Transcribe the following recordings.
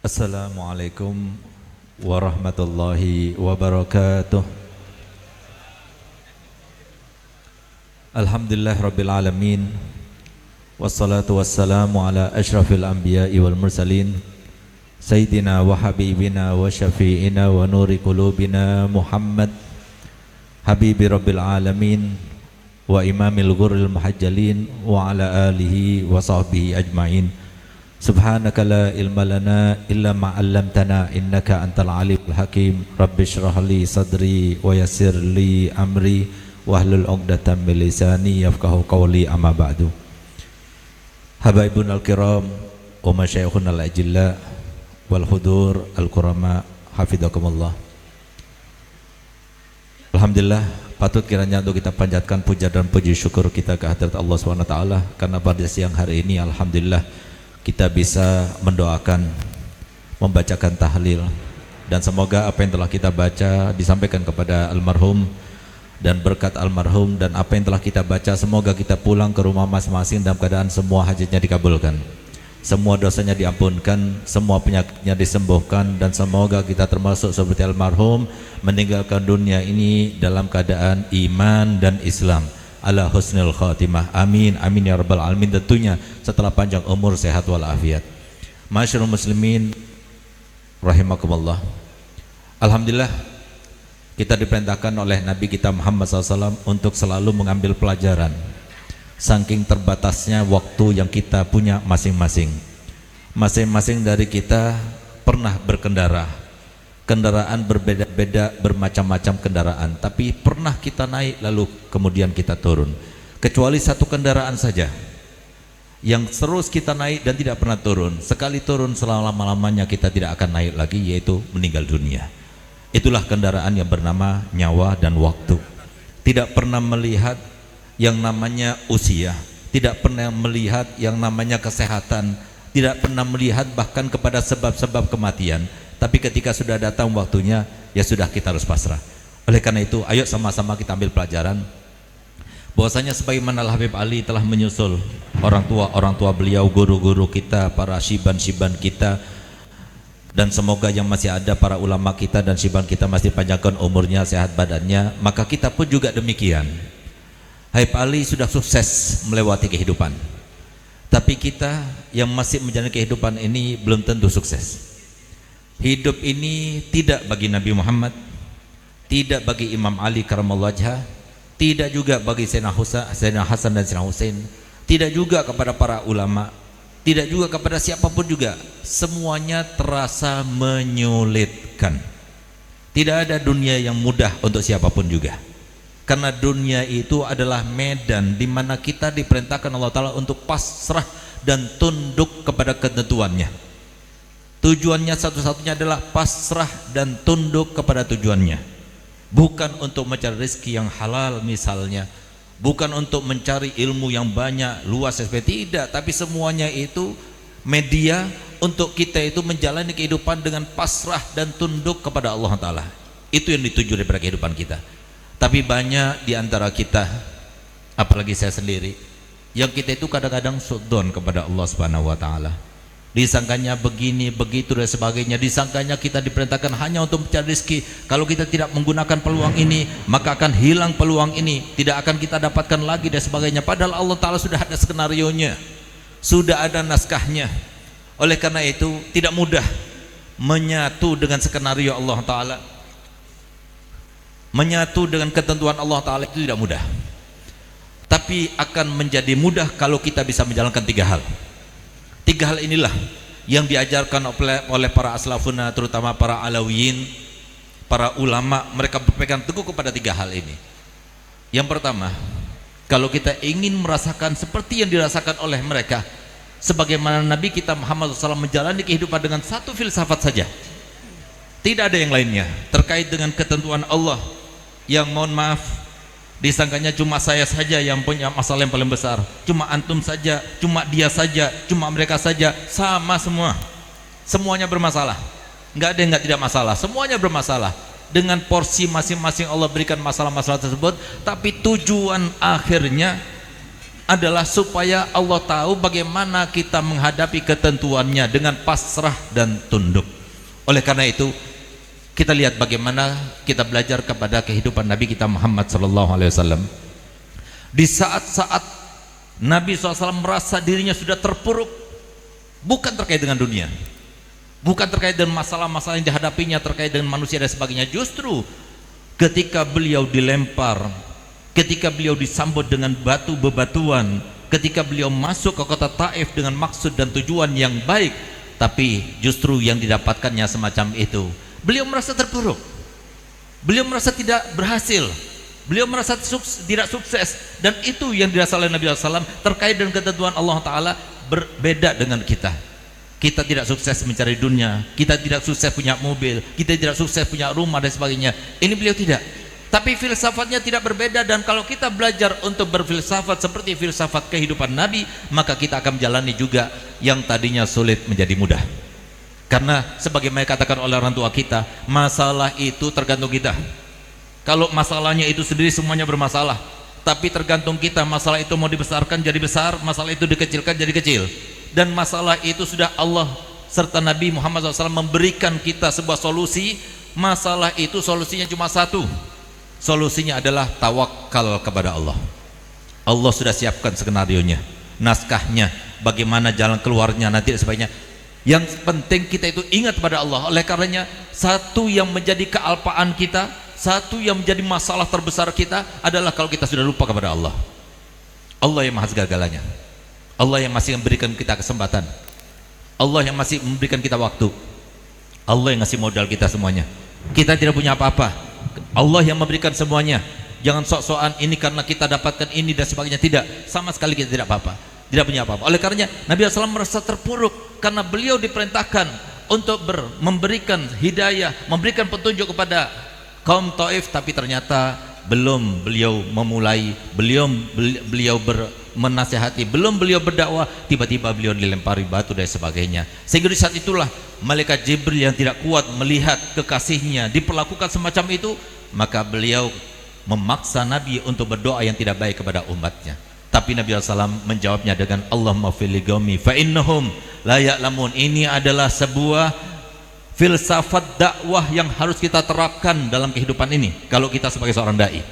Assalamualaikum warahmatullahi wabarakatuh. Alhamdulillah rabbil alamin. Wassalatu wassalamu ala ashrafil anbiya'i wal mursalin Sayyidina wa habibina wa syafi'ina wa nuri qulubina Muhammad Habibi rabbil alamin wa imamil ghurril muhajjalin wa ala alihi wa sahbihi ajma'in. Subhanaka la ilma lana illa ma 'allamtana innaka antal alimul hakim. Rabbi shrah li sadri wa yassir li amri wahlul 'uqdatam min lisani yafqahu qawli, amma ba'du. Habaibun al-kiram wa masyayikhun al-ajilla wal hudur al-kurama hafizakumullah. Alhamdulillah, patut kiranya untuk kita panjatkan puja dan puji syukur kita ke hadirat Allah SWT, karena pada siang hari ini alhamdulillah kita bisa mendoakan, membacakan tahlil, dan semoga apa yang telah kita baca disampaikan kepada almarhum, dan berkat almarhum dan apa yang telah kita baca semoga kita pulang ke rumah masing-masing dalam keadaan semua hajatnya dikabulkan, semua dosanya diampunkan, semua penyakitnya disembuhkan, dan semoga kita termasuk seperti almarhum meninggalkan dunia ini dalam keadaan iman dan Islam ala husnul khatimah. Amin amin ya rabbal alamin, tentunya setelah panjang umur, sehat walafiat. Masyarul muslimin rahimakumullah. Alhamdulillah kita diperintahkan oleh Nabi kita Muhammad SAW untuk selalu mengambil pelajaran, saking terbatasnya waktu yang kita punya masing-masing. Masing-masing dari kita pernah berkendara, kendaraan berbeda-beda, bermacam-macam kendaraan, tapi pernah kita naik lalu kemudian kita turun. Kecuali satu kendaraan saja yang terus kita naik dan tidak pernah turun. Sekali turun selama-lamanya kita tidak akan naik lagi, yaitu meninggal dunia. Itulah kendaraan yang bernama nyawa dan waktu. Tidak pernah melihat yang namanya usia, tidak pernah melihat yang namanya kesehatan, tidak pernah melihat bahkan kepada sebab-sebab kematian. Tapi ketika sudah datang waktunya, ya sudah, kita harus pasrah. Oleh karena itu, ayo sama-sama kita ambil pelajaran bahwasanya sebagaimana Habib Ali telah menyusul orang tua beliau, guru-guru kita, para syiban-syiban kita, dan semoga yang masih ada para ulama kita dan syiban kita masih panjangkan umurnya, sehat badannya, maka kita pun juga demikian. Habib Ali sudah sukses melewati kehidupan, tapi kita yang masih menjalani kehidupan ini belum tentu sukses. Hidup ini tidak bagi Nabi Muhammad, tidak bagi Imam Ali karamallahu wajhah, tidak juga bagi Sayyidina Hasan dan Sayyidina Husain, tidak juga kepada para ulama, tidak juga kepada siapapun juga. Semuanya terasa menyulitkan. Tidak ada dunia yang mudah untuk siapapun juga, karena dunia itu adalah medan di mana kita diperintahkan Allah Ta'ala untuk pasrah dan tunduk kepada ketentuannya. Tujuannya satu-satunya adalah pasrah dan tunduk kepada tujuannya, bukan untuk mencari rezeki yang halal misalnya, bukan untuk mencari ilmu yang banyak luas seperti, tidak, tapi semuanya itu media untuk kita itu menjalani kehidupan dengan pasrah dan tunduk kepada Allah Ta'ala. Itu yang dituju daripada kehidupan kita. Tapi banyak di antara kita, apalagi saya sendiri, yang kita itu kadang-kadang sudzon kepada Allah Subhanahu wa Ta'ala. Disangkanya begini, begitu dan sebagainya. Disangkanya kita diperintahkan hanya untuk mencari rezeki. Kalau kita tidak menggunakan peluang ini, maka akan hilang peluang ini, tidak akan kita dapatkan lagi dan sebagainya. Padahal Allah Ta'ala sudah ada skenarionya, sudah ada naskahnya. Oleh karena itu tidak mudah menyatu dengan skenario Allah Ta'ala, menyatu dengan ketentuan Allah Ta'ala, itu tidak mudah. Tapi akan menjadi mudah kalau kita bisa menjalankan tiga hal. Tiga hal inilah yang diajarkan oleh para aslafuna, terutama para alawiyin, para ulama. Mereka berpegang teguh kepada tiga hal ini. Yang pertama, kalau kita ingin merasakan seperti yang dirasakan oleh mereka, sebagaimana Nabi kita Muhammad SAW menjalani kehidupan dengan satu filsafat saja, tidak ada yang lainnya, terkait dengan ketentuan Allah yang, mohon maaf, disangkanya cuma saya saja yang punya masalah yang paling besar, cuma antum saja, cuma dia saja, cuma mereka saja. Sama semua, semuanya bermasalah. Nggak ada yang nggak tidak masalah, semuanya bermasalah. Dengan porsi masing-masing Allah berikan masalah-masalah tersebut, tapi tujuan akhirnya adalah supaya Allah tahu bagaimana kita menghadapi ketentuannya dengan pasrah dan tunduk. Oleh karena itu kita lihat bagaimana kita belajar kepada kehidupan Nabi kita Muhammad SAW. Di saat-saat Nabi SAW merasa dirinya sudah terpuruk, bukan terkait dengan dunia, bukan terkait dengan masalah-masalah yang dihadapinya terkait dengan manusia dan sebagainya. Justru ketika beliau dilempar, ketika beliau disambut dengan batu bebatuan, ketika beliau masuk ke kota Taif dengan maksud dan tujuan yang baik, tapi justru yang didapatkannya semacam itu. Beliau merasa terpuruk, beliau merasa tidak berhasil, beliau merasa tidak sukses. Dan itu yang dirasa oleh Nabi SAW terkait dengan ketentuan Allah Ta'ala. Berbeda dengan kita. Kita tidak sukses mencari dunia, kita tidak sukses punya mobil, kita tidak sukses punya rumah dan sebagainya. Ini beliau tidak. Tapi filsafatnya tidak berbeda. Dan kalau kita belajar untuk berfilsafat seperti filsafat kehidupan Nabi, maka kita akan menjalani juga yang tadinya sulit menjadi mudah. Karena sebagaimana katakan oleh orang tua kita, masalah itu tergantung kita. Kalau masalahnya itu sendiri semuanya bermasalah, tapi tergantung kita. Masalah itu mau dibesarkan jadi besar, masalah itu dikecilkan jadi kecil. Dan masalah itu sudah Allah serta Nabi Muhammad SAW memberikan kita sebuah solusi. Masalah itu solusinya cuma satu. Solusinya adalah tawakal kepada Allah. Allah sudah siapkan skenarionya, naskahnya, bagaimana jalan keluarnya nanti dan sebagainya. Yang penting kita itu ingat pada Allah. Oleh karenanya satu yang menjadi kealpaan kita, satu yang menjadi masalah terbesar kita adalah kalau kita sudah lupa kepada Allah. Allah yang maha segala-galanya, Allah yang masih memberikan kita kesempatan, Allah yang masih memberikan kita waktu, Allah yang ngasih modal kita semuanya. Kita tidak punya apa-apa, Allah yang memberikan semuanya. Jangan sok-sokan ini karena kita dapatkan ini dan sebagainya. Tidak, sama sekali kita tidak apa-apa, tidak punya apa-apa. Oleh karenanya Nabi SAW merasa terpuruk karena beliau diperintahkan untuk memberikan hidayah, memberikan petunjuk kepada kaum Taif, tapi ternyata belum beliau memulai, beliau menasihati, belum beliau berdakwah, tiba-tiba beliau dilempari batu dan sebagainya. Sehingga di saat itulah malaikat Jibril yang tidak kuat melihat kekasihnya diperlakukan semacam itu, maka beliau memaksa Nabi untuk berdoa yang tidak baik kepada umatnya. Tapi Nabi SAW menjawabnya dengan Allahumma fil liqaumi fa innahum la ya'lamun. Ini adalah sebuah filsafat dakwah yang harus kita terapkan dalam kehidupan ini kalau kita sebagai seorang dai.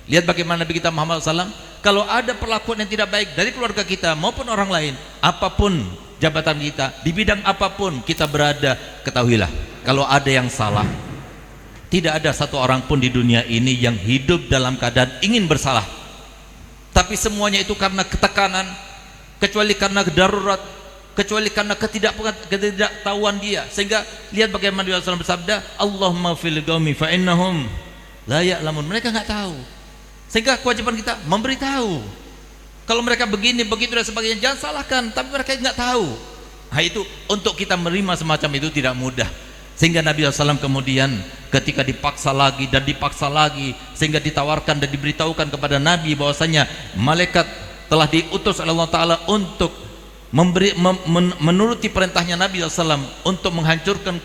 Lihat bagaimana Nabi kita Muhammad SAW, kalau ada perlakuan yang tidak baik dari keluarga kita maupun orang lain, apapun jabatan kita, di bidang apapun kita berada, ketahuilah kalau ada yang salah, tidak ada satu orang pun di dunia ini yang hidup dalam keadaan ingin bersalah. Tapi semuanya itu karena ketekanan, kecuali karena darurat, kecuali karena ketidaktahuan dia. Sehingga lihat bagaimana Nabi SAW bersabda, Allahumma fil qaumi fa innahum la ya'lamun. Mereka nggak tahu. Sehingga kewajiban kita memberitahu. Kalau mereka begini, begitu dan sebagainya, jangan salahkan, tapi mereka nggak tahu. Nah itu untuk kita menerima semacam itu tidak mudah. Sehingga Nabi SAW kemudian ketika dipaksa lagi dan dipaksa lagi, sehingga ditawarkan dan diberitahukan kepada Nabi bahwasanya malaikat telah diutus oleh Allah Ta'ala untuk menuruti perintahnya Nabi SAW untuk menghancurkan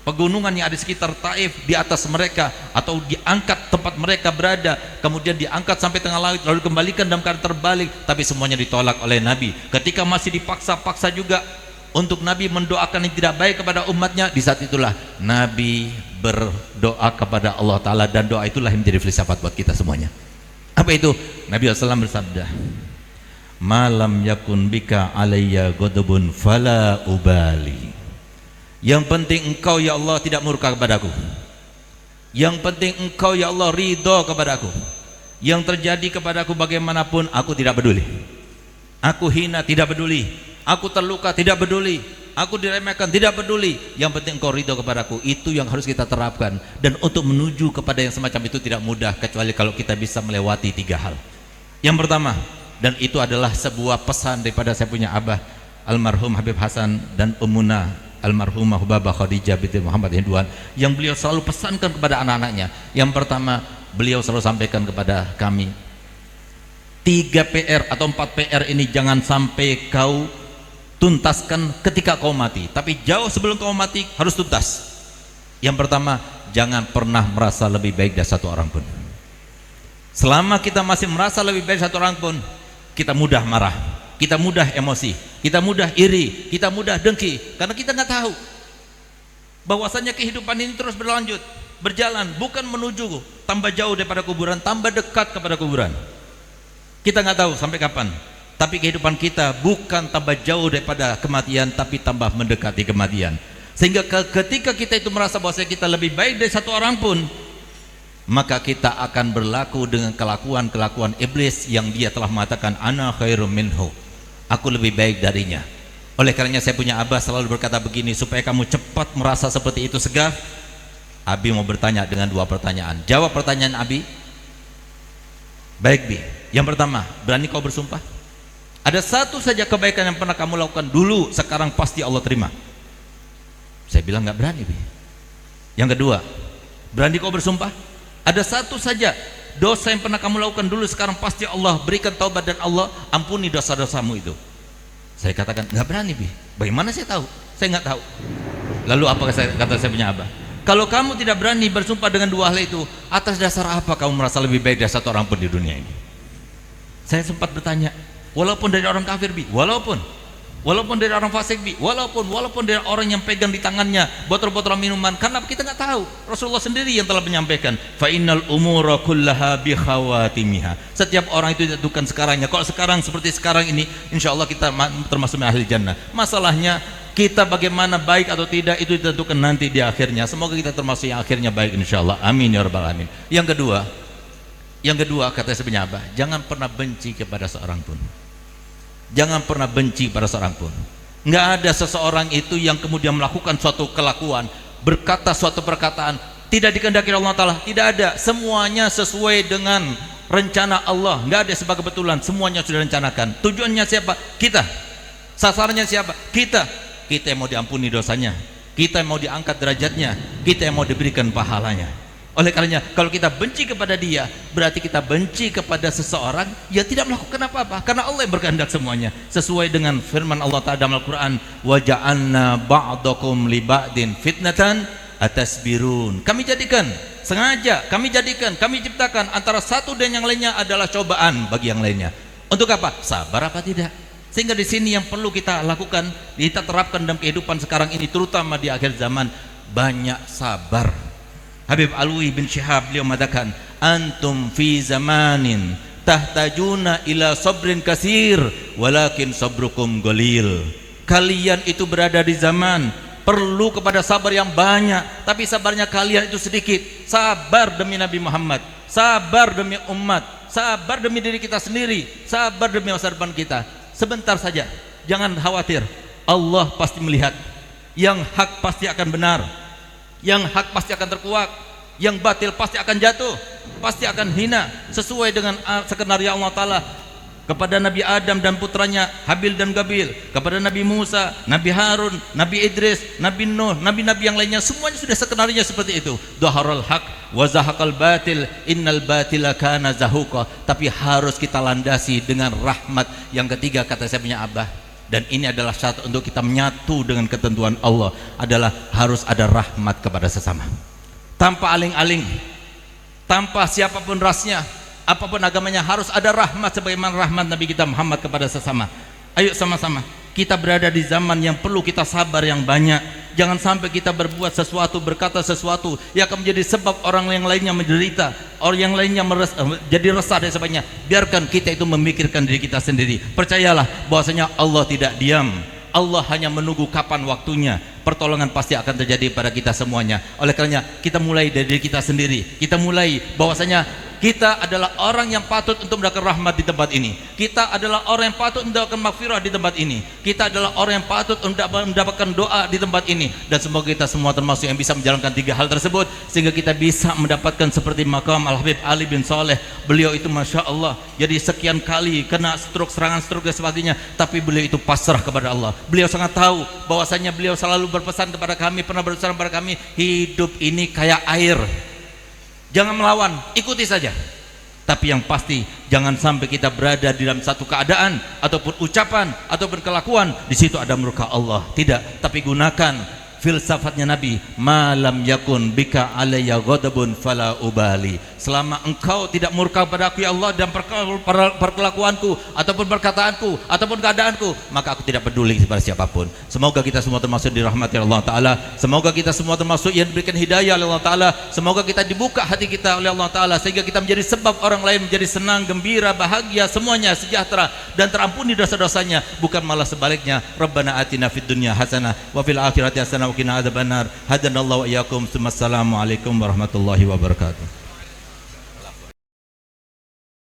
pegunungan yang ada di sekitar Taif di atas mereka, atau diangkat tempat mereka berada, kemudian diangkat sampai tengah langit lalu dikembalikan dalam keadaan terbalik. Tapi semuanya ditolak oleh Nabi. Ketika masih dipaksa-paksa juga untuk Nabi mendoakan yang tidak baik kepada umatnya, di saat itulah Nabi berdoa kepada Allah Ta'ala, dan doa itulah yang menjadi filsafat buat kita semuanya. Apa itu? Nabi SAW bersabda, malam yakun bika alayya ghadabun fala ubali. Yang penting engkau ya Allah tidak murka kepadaku, yang penting engkau ya Allah ridho kepadaku. Yang terjadi kepadaku bagaimanapun aku tidak peduli. Aku hina tidak peduli, aku terluka tidak peduli, aku diremehkan tidak peduli. Yang penting engkau ridho kepadaku. Itu yang harus kita terapkan. Dan untuk menuju kepada yang semacam itu tidak mudah, kecuali kalau kita bisa melewati 3 hal. Yang pertama, dan itu adalah sebuah pesan daripada saya punya abah almarhum Habib Hasan dan Ummuna almarhumah Hubabah Khadijah binti Muhammad Hinduan, yang beliau selalu pesankan kepada anak-anaknya. Yang pertama, beliau selalu sampaikan kepada kami, 3 PR atau 4 PR ini jangan sampai kau tuntaskan ketika kau mati, tapi jauh sebelum kau mati harus tuntas. Yang pertama, jangan pernah merasa lebih baik dari satu orang pun. Selama kita masih merasa lebih baik satu orang pun, kita mudah marah, kita mudah emosi, kita mudah iri, kita mudah dengki, karena kita nggak tahu bahwasanya kehidupan ini terus berlanjut, berjalan, bukan menuju tambah jauh daripada kuburan, tambah dekat kepada kuburan. Kita nggak tahu sampai kapan, tapi kehidupan kita bukan tambah jauh daripada kematian, tapi tambah mendekati kematian. Sehingga ketika kita itu merasa bahwa kita lebih baik dari satu orang pun, maka kita akan berlaku dengan kelakuan-kelakuan iblis yang dia telah mengatakan ana khairum minhu, aku lebih baik darinya. Oleh karenanya saya punya abah selalu berkata begini, supaya kamu cepat merasa seperti itu segar, Abi mau bertanya dengan dua pertanyaan. Jawab pertanyaan Abi. Baik Bi. Yang pertama, berani kau bersumpah? Ada satu saja kebaikan yang pernah kamu lakukan dulu, sekarang pasti Allah terima. Saya bilang nggak berani Bi. Yang kedua, berani kau bersumpah? Ada satu saja dosa yang pernah kamu lakukan dulu, sekarang pasti Allah berikan taubat dan Allah ampuni dosa-dosamu itu. Saya katakan nggak berani Bi. Bagaimana saya tahu? Saya nggak tahu. Lalu apa kata saya punya abah? Kalau kamu tidak berani bersumpah dengan dua hal itu, atas dasar apa kamu merasa lebih baik dari satu orang pun di dunia ini? Saya sempat bertanya, walaupun dari orang kafir Bi, walaupun dari orang fasik Bi, walaupun dari orang yang pegang di tangannya botol-botol minuman, karena kita nggak tahu. Rasulullah sendiri yang telah menyampaikan, fa innal umura kullaha bi khawatimiha. Setiap orang itu ditentukan sekarangnya. Kalau sekarang seperti sekarang ini, insya Allah kita termasuk ahli jannah. Masalahnya kita bagaimana baik atau tidak itu ditentukan nanti di akhirnya. Semoga kita termasuk yang akhirnya baik insya Allah. Amin ya rabbal alamin. Yang kedua kata sebenarnya Abah, jangan pernah benci kepada seorang pun. Jangan pernah benci pada seorang pun. Nggak ada seseorang itu yang kemudian melakukan suatu kelakuan, berkata suatu perkataan tidak dikehendaki Allah Ta'ala. Tidak ada. Semuanya sesuai dengan rencana Allah. Nggak ada sebab kebetulan. Semuanya sudah rencanakan. Tujuannya siapa? Kita. Sasarannya siapa? Kita. Kita yang mau diampuni dosanya, kita yang mau diangkat derajatnya, kita yang mau diberikan pahalanya. Oleh karenanya kalau kita benci kepada dia, berarti kita benci kepada seseorang yang tidak melakukan apa-apa, karena Allah yang berkehendak semuanya sesuai dengan firman Allah Ta'ala dalam Al-Quran, wa ja'alna ba'dakum li ba'din fitnatan atasbirun. Kami jadikan, sengaja kami jadikan, kami ciptakan antara satu dan yang lainnya adalah cobaan bagi yang lainnya. Untuk apa? Sabar apa tidak? Sehingga di sini yang perlu kita lakukan, kita terapkan dalam kehidupan sekarang ini, terutama di akhir zaman, banyak sabar. Habib Alwi bin Syihab beliau mengatakan, antum fi zamanin tahtajuna ila sabrin kasir walakin sabrukum qalil. Kalian itu berada di zaman perlu kepada sabar yang banyak, tapi sabarnya kalian itu sedikit. Sabar demi Nabi Muhammad, sabar demi umat, sabar demi diri kita sendiri, sabar demi masa depan kita. Sebentar saja, jangan khawatir, Allah pasti melihat. Yang hak pasti akan benar, yang hak pasti akan terkuak, yang batil pasti akan jatuh, pasti akan hina, sesuai dengan skenario Allah Ta'ala kepada Nabi Adam dan putranya Habil dan Gabil, kepada Nabi Musa, Nabi Harun, Nabi Idris, Nabi Nuh, nabi-nabi yang lainnya, semuanya sudah skenario seperti itu. Dhaharal haq wa zahaqal batil innal batila kana zahuqa. Tapi harus kita landasi dengan rahmat. Yang ketiga kata saya punya abah, dan ini adalah syarat untuk kita menyatu dengan ketentuan Allah, adalah harus ada rahmat kepada sesama, tanpa aling-aling, tanpa siapapun rasnya, apapun agamanya, harus ada rahmat sebagaimana rahmat Nabi kita Muhammad kepada sesama. Ayo sama-sama, kita berada di zaman yang perlu kita sabar yang banyak. Jangan sampai kita berbuat sesuatu, berkata sesuatu yang akan menjadi sebab orang yang lainnya menderita, orang yang lainnya jadi resah dan sebagainya. Biarkan kita itu memikirkan diri kita sendiri. Percayalah bahwasanya Allah tidak diam, Allah hanya menunggu kapan waktunya. Pertolongan pasti akan terjadi pada kita semuanya. Oleh karenanya kita mulai dari diri kita sendiri. Kita mulai bahwasanya kita adalah orang yang patut untuk mendapatkan rahmat di tempat ini. Kita adalah orang yang patut mendapatkan maghfirah di tempat ini. Kita adalah orang yang patut mendapatkan doa di tempat ini. Dan semoga kita semua termasuk yang bisa menjalankan tiga hal tersebut, sehingga kita bisa mendapatkan seperti makam Al-Habib Ali bin Saleh. Beliau itu Masya Allah, jadi sekian kali kena stroke, serangan stroke dan sebagainya, tapi beliau itu pasrah kepada Allah. Beliau sangat tahu bahwasanya beliau selalu berpesan kepada kami, pernah berpesan kepada kami, hidup ini kayak air, jangan melawan, ikuti saja. Tapi yang pasti jangan sampai kita berada di dalam satu keadaan ataupun ucapan ataupun kelakuan di situ ada murka Allah. Tidak, tapi gunakan filsafatnya Nabi, malam yakun bika alayya ghadabun fala ubali. Selama engkau tidak murka pada aku ya Allah dan perkelakuanku ataupun perkataanku ataupun keadaanku, maka aku tidak peduli kepada siapapun. Semoga kita semua termasuk dirahmati Allah Ta'ala. Semoga kita semua termasuk yang diberikan hidayah oleh Allah Ta'ala. Semoga kita dibuka hati kita oleh Allah Ta'ala sehingga kita menjadi sebab orang lain menjadi senang, gembira, bahagia, semuanya sejahtera dan terampuni dosa-dosanya, bukan malah sebaliknya. Rabbana atina fid dunya hasanah wa fil akhirati hasanah wa qina adzabannar. Hadanallahu wa iyyakum. Assalamualaikum warahmatullahi wabarakatuh.